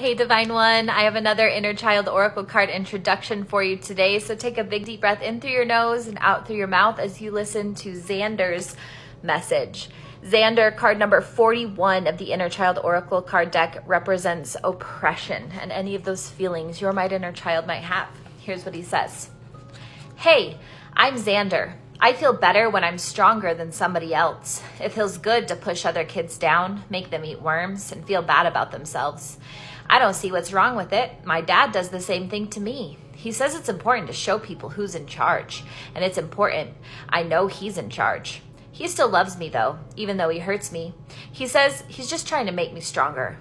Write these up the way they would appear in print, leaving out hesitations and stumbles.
Hey Divine One, I have another Inner Child Oracle card introduction for you today. So take a big deep breath in through your nose and out through your mouth as you listen to Xander's message. Xander, card number 41 of the Inner Child Oracle card deck, represents oppression and any of those feelings your inner child might have. Here's what he says. Hey, I'm Xander. I feel better when I'm stronger than somebody else. It feels good to push other kids down, make them eat worms, and feel bad about themselves. I don't see what's wrong with it. My dad does the same thing to me. He says it's important to show people who's in charge, and it's important. I know he's in charge. He still loves me though, even though he hurts me. He says he's just trying to make me stronger.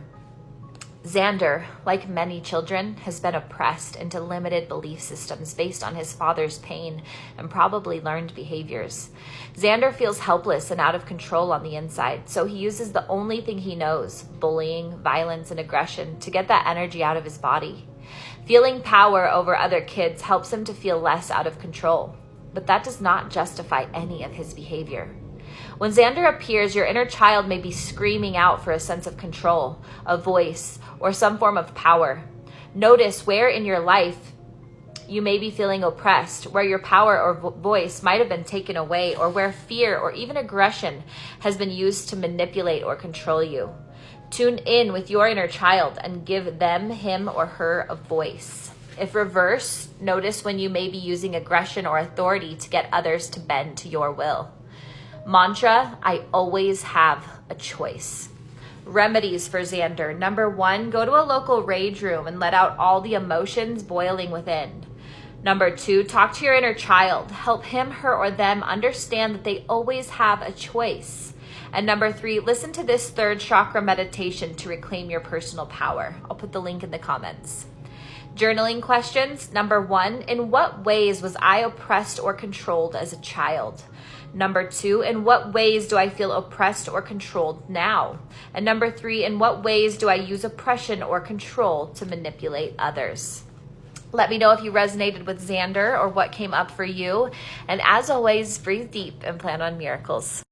Xander, like many children, has been oppressed into limited belief systems based on his father's pain and probably learned behaviors. Xander feels helpless and out of control on the inside, so he uses the only thing he knows, bullying, violence, and aggression, to get that energy out of his body. Feeling power over other kids helps him to feel less out of control, but that does not justify any of his behavior. When Xander appears, your inner child may be screaming out for a sense of control, a voice, or some form of power. Notice where in your life you may be feeling oppressed, where your power or voice might have been taken away, or where fear or even aggression has been used to manipulate or control you. Tune in with your inner child and give them, him, or her a voice. If reversed, notice when you may be using aggression or authority to get others to bend to your will. Mantra, I always have a choice. Remedies for Xander. Number 1, go to a local rage room and let out all the emotions boiling within. Number 2, talk to your inner child. Help him, her, or them understand that they always have a choice. And number 3, listen to this third chakra meditation to reclaim your personal power. I'll put the link in the comments. Journaling questions. Number 1, in what ways was I oppressed or controlled as a child? Number 2, in what ways do I feel oppressed or controlled now? And number 3, in what ways do I use oppression or control to manipulate others? Let me know if you resonated with Xander or what came up for you. And as always, breathe deep and plan on miracles.